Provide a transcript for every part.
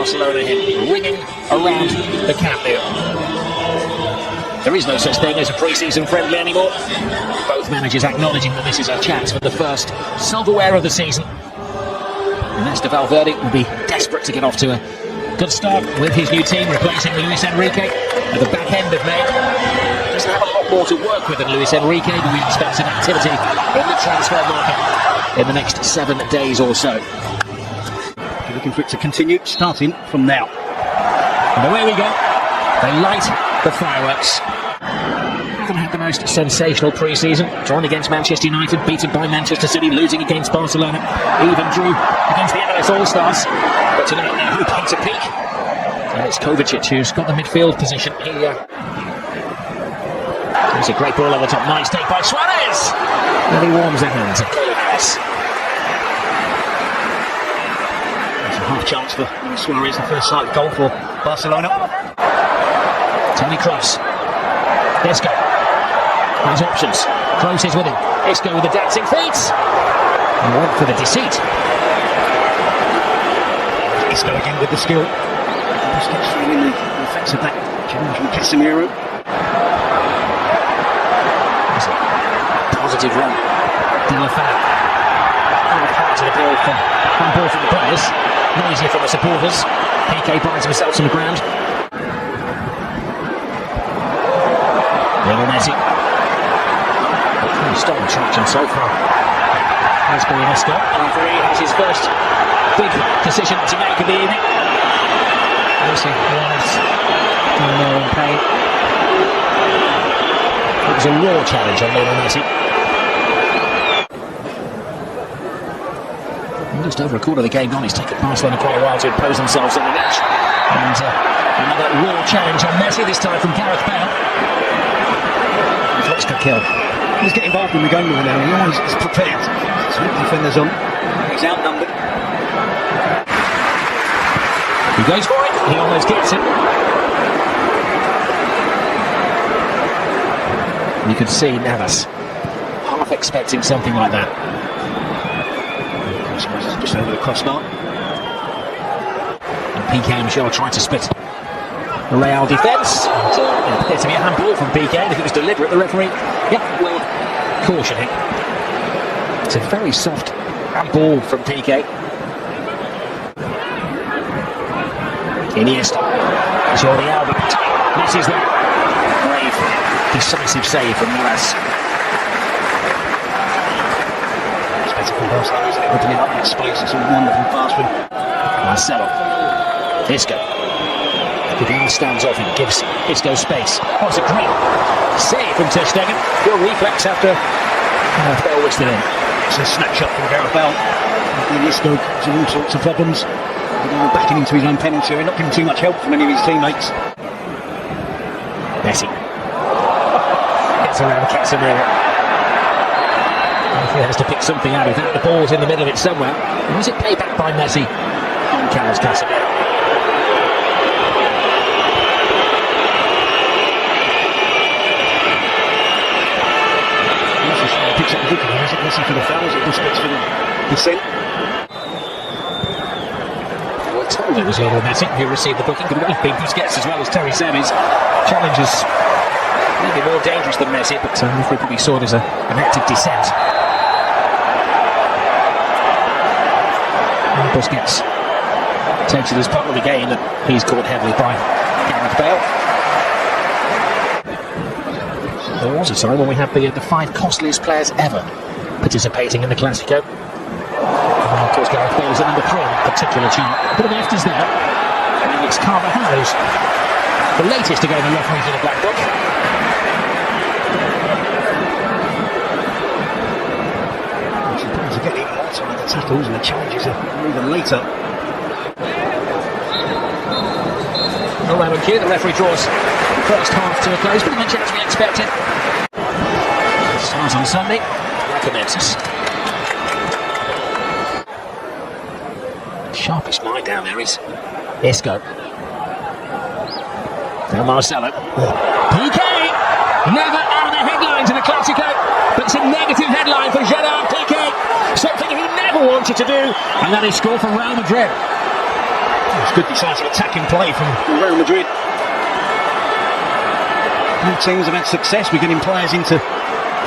Barcelona hymn ringing around the Camp Nou. There is no such thing as a pre-season friendly anymore. Both managers acknowledging that this is a chance for the first silverware of the season. Ernesto Valverde will be desperate to get off to a good start with his new team, replacing Luis Enrique at the back end of May. Doesn't have a lot more to work with than Luis Enrique, but we expect some activity in the transfer market in the next 7 days or so. You're looking for it to continue, starting from now. And away we go. They light the fireworks. Haven't had the most sensational pre-season. Drawn against Manchester United, beaten by Manchester City, losing against Barcelona, even drew against the MLS All-Stars. But tonight they're hoping to peak. It's Kovacic who's got the midfield position. It's a great ball over the top. Nice take by Suarez. And he warms the hands of Suarez. There's a half chance for Suarez, the first sight goal for Barcelona. Tony Kroos. Isco. Has options. Kroos is with him. Isco with the dancing feet. And went for the deceit. Isco again with the skill. Busquets feeling the effects of that challenge from Casemiro. It's a positive run. Delafau. Hard to the ball from the players. Noisy from the supporters. Piqué finds himself on the ground. Lionel Messi. He's stolen traction so far. Has been Isco. Referee has his first big decision to make of the evening. Messi was down there in pain. It was a raw challenge on Lionel Messi. Just over a quarter of the game gone. He's taken Barcelona quite a while to impose themselves on the match. And another raw challenge on Messi, this time from Gareth Bale. He's got kill. He's getting involved in the game now. He always is prepared. So the defenders on. He's outnumbered. He goes for it. He almost gets it. You could see Navas half expecting something like that. Just over the crossbar. And Piqué, I'm sure, tried to split the Real defence. It appeared to be a handball from Piqué, and if it was deliberate, the referee will caution him. It's a very soft handball from Piqué. Iniesta. Jordi Alba. Messi's there. Brave, decisive save from Navas. Opening up that space, it's a wonderful pass from Marcelo. Isco. Vidal stands off and gives Isco space. Oh, it's a great save from Ter Stegen. Good reflex after Bale whisked it in. It's a snapshot from Gareth Bale. Isco has all sorts of problems. Vidal backing into his own penalty, not giving too much help from any of his teammates. Messi. Gets around Casemiro. He has to pick something out of that. The ball's in the middle of it somewhere. And was it played back by Messi on Carlos Casemiro? Picks up the booking. Has it Messi for the fouls? It Busquets for the descent. We're told it was Lionel Messi who received the booking. Could have been Busquets as well as Terry Semis. Challenge is maybe more dangerous than Messi, but we probably saw it as an active descent. Busquets takes it as part of the game that he's caught heavily by Gareth Bale. There was a time when we had the 5 costliest players ever participating in the Clásico. And of course Gareth Bale is at number 3 on that particular chart. A bit of efters there. And it's Carvajal's the latest to go in the referees in the black book. To get even more time, the tackles and the challenges are even later. No round cue, the referee draws the first half to a close, pretty much as we expected. It starts on Sunday, recommences. Sharpest mind down there is Isco. Now Marcelo. Piqué! Never out of the headlines in the Clásico, but it's a negative headline for Gerard Piqué. Something he never wanted to do, and that is score for Real Madrid. It's good decisive attacking play from Real Madrid. All teams have had success with getting players into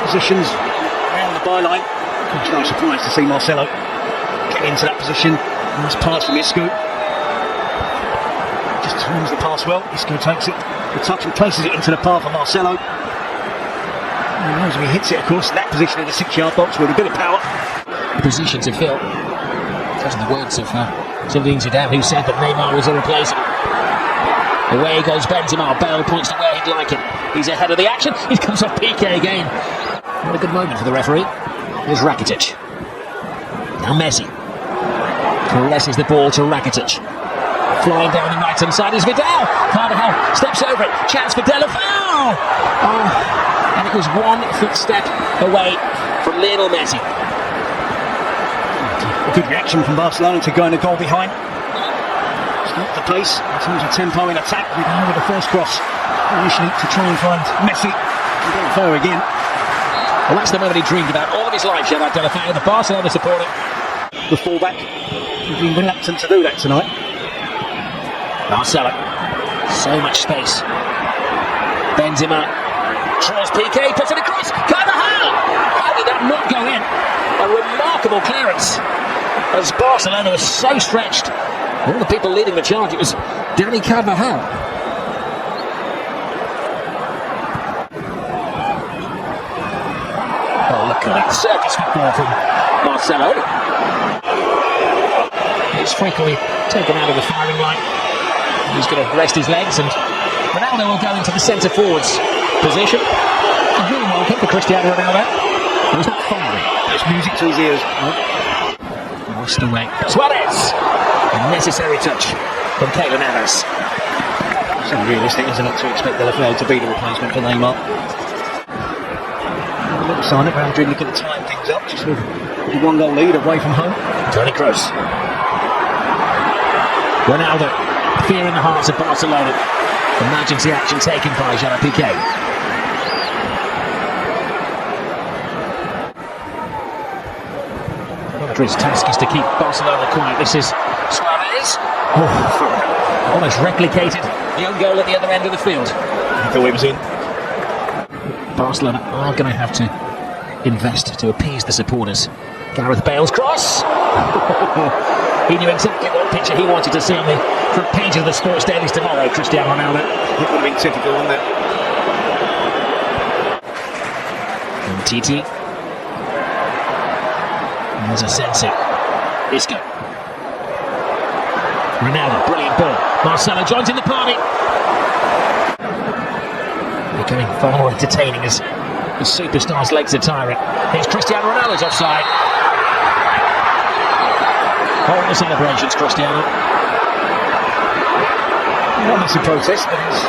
positions around the byline. It's no surprise to see Marcelo get into that position. Nice pass from Isco. Just turns the pass well. Isco takes it, the touch, and places it into the path of Marcelo. He knows if he hits it, of course, in that position in the 6-yard box with a bit of power. Position to fill. Those are the words of Zinedine Zidane, who said that Neymar was irreplaceable. Away goes Benzema. Bale points to where he'd like it. He's ahead of the action. He comes off Piqué again. What a good moment for the referee. Here's Rakitic. Now Messi. Caresses the ball to Rakitic. Flying down the right-hand side is Vidal. Carvajal steps over it. Chance for Delafau. Oh, and it was 1 footstep away from Lionel Messi. A good reaction from Barcelona to going a goal behind. Stop the pace in terms of tempo in attack. With the first cross initially to try and find Messi. And Delafau again. Well, that's the moment he dreamed about all of his life, Gerard, Delafau, the Barcelona supporter. The fullback. He's been reluctant to do that tonight. Marcelo. So much space. Benzema. Tries Piqué, puts it across. Carvajal! How did that not go in? A remarkable clearance. As Barcelona was so stretched. All the people leading the charge, it was Danny Carvajal. Oh, look at that circus football from Marcelo. He's frequently taken out of the firing line. He's going to rest his legs, and Ronaldo will go into the centre forwards position. A real welcome for Cristiano Ronaldo. He's not firing. There's music to his ears. Washed away. Suarez! A necessary touch from Keylor Navas. It's unrealistic, isn't it, to expect Delafau to be the replacement for Neymar? A little sign that Real Madrid looking to time things up, just with a 1-goal lead away from home. Toni Kroos. Ronaldo. Fear in the hearts of Barcelona. Emergency action taken by Gerard Piqué. Madrid's task is to keep Barcelona quiet. This is Suarez. Almost replicated the own goal at the other end of the field. I thought he was in. Barcelona are going to have to invest to appease the supporters. Gareth Bale's cross. He knew exactly what picture he wanted to see on the front page of the Sports Dailies tomorrow, Cristiano Ronaldo. It would have been typical, wouldn't it? And Titi. There's Asensio. Isco. Ronaldo, brilliant ball. Marcelo joins in the party. Becoming far more entertaining as the superstar's legs are tiring. Here's Cristiano Ronaldo's offside. Hold the celebrations, Cristiano. Not massive protest, but he's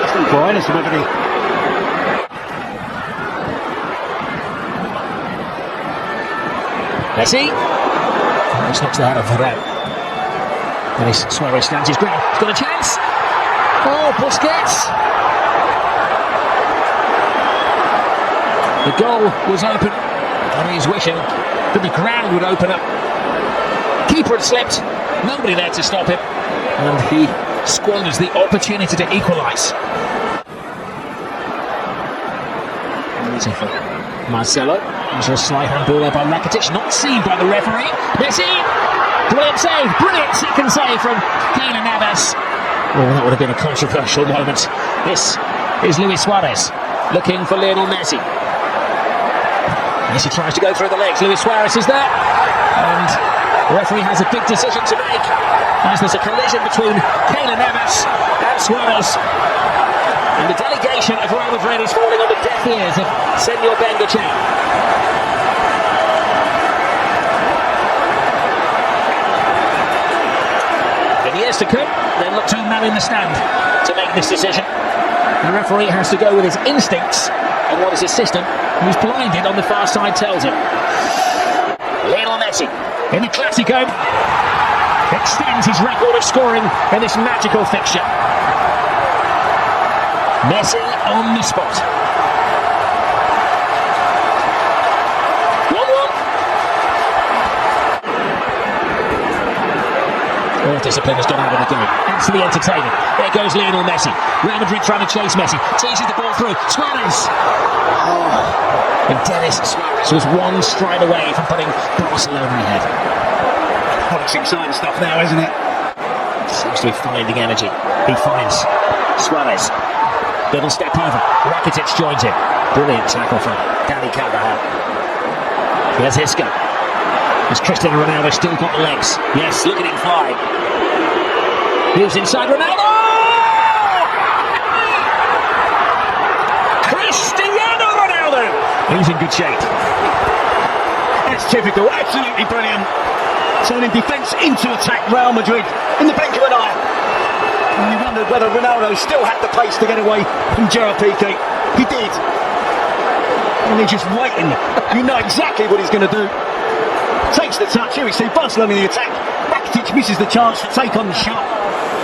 still crying as to whether he... Messi. This knocks the head off Gerard. And Suarez stands his ground. He's got a chance. Oh, Busquets. The goal was open, and he's wishing that the ground would open up. Keeper had slipped. Nobody there to stop him. And he squanders the opportunity to equalise. Easy for Marcelo. There's a slight handball there by Rakitic, not seen by the referee. Messi! Brilliant save, brilliant second save from Keylor Navas. Oh, that would have been a controversial moment. This is Luis Suarez looking for Lionel Messi. Messi tries to go through the legs. Luis Suarez is there. And the referee has a big decision to make, as there's a collision between Keylor Navas and Suarez. And the delegation of Real Madrid is falling on the deaf ears of Senor Bengochea. In years to come, they'll look to a man in the stand to make this decision. The referee has to go with his instincts and what his assistant, who's blinded on the far side, tells him. Lionel Messi in the Clásico extends his record of scoring in this magical fixture. Messi on the spot. 1-1. All discipline has gone out of the game. Absolutely entertaining. There goes Lionel Messi. Real Madrid trying to chase Messi. Teases the ball through. Suarez. Oh. And Dennis Suarez was one stride away from putting Barcelona ahead. Oh, it's exciting stuff now, isn't it? Seems to be finding energy. He finds Suarez. Little step over. Rakitic joins him. Brilliant tackle from Dani Carvajal. Here's Isco. Has Cristiano Ronaldo still got the legs? Yes, look at him fly. Moves inside Ronaldo! Cristiano Ronaldo! He's in good shape. That's typical, absolutely brilliant. Turning defence into attack, Real Madrid in the blink of an eye. And you wondered whether Ronaldo still had the pace to get away from Gerard Piqué. He did. And he's just waiting. You know exactly what he's going to do. Takes the touch. Here we see Barcelona in the attack. Rakitic misses the chance to take on the shot.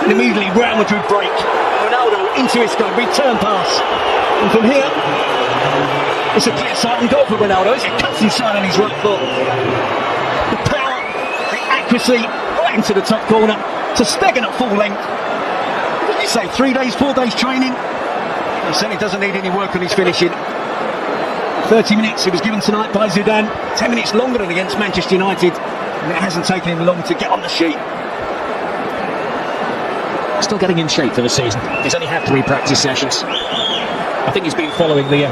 And immediately Real Madrid break. Ronaldo into Isco, return pass. And from here, it's a clear sight and goal for Ronaldo. It cuts inside on his right foot. The power, the accuracy, right into the top corner. To Stegen at full length. What did you say, 3 days, 4 days training? He certainly doesn't need any work on his finishing. 30 minutes he was given tonight by Zidane. 10 minutes longer than against Manchester United. And it hasn't taken him long to get on the sheet. Still getting in shape for the season. He's only had 3 practice sessions. I think he's been following the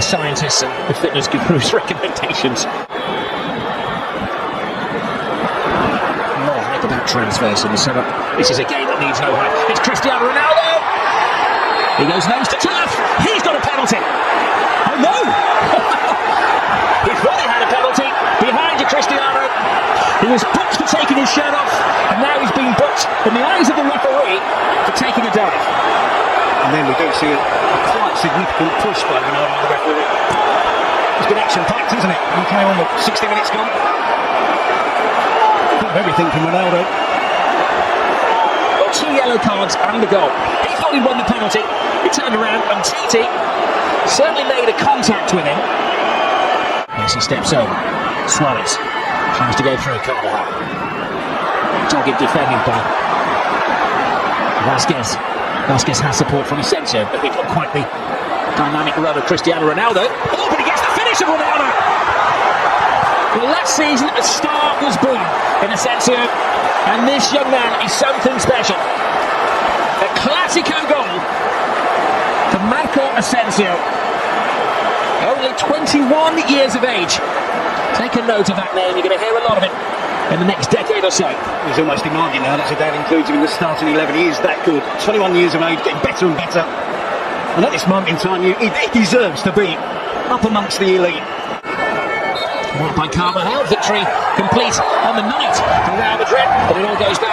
scientists and the fitness gurus' recommendations. About transfers in the setup. This is a game that needs no hype. It's Cristiano Ronaldo. He goes nose to turf. He's got a penalty. Oh no! He thought he had a penalty. Behind you, Cristiano. He was booked for taking his shirt off, and now he's being booked in the eyes of the referee for taking a dive. And then we do see a quite significant push by Ronaldo, the referee. It's been action-packed, isn't it? UK on with 60 minutes gone. Everything from Ronaldo. Well, 2 yellow cards and a goal. He thought he'd won the penalty. He turned around and Titi certainly made a contact with him. Messi steps over. Suarez tries to go through Carvajal. Dogged defending by Vasquez. Vasquez has support from Asensio, but we've got quite the dynamic run of Cristiano Ronaldo. Oh, but he gets the finish of Ronaldo! Well, last season, a star was born in Asensio, and this young man is something special. A Clásico goal for Marco Asensio. Only 21 years of age. Take a note of that name, you're going to hear a lot of it in the next decade or so. He's almost demanding now that Zidane includes him in the starting 11. He is that good. 21 years of age, getting better and better. And at this moment in time, he deserves to be up amongst the elite. By Carvajal, victory complete on the night for Real Madrid, but it all goes back.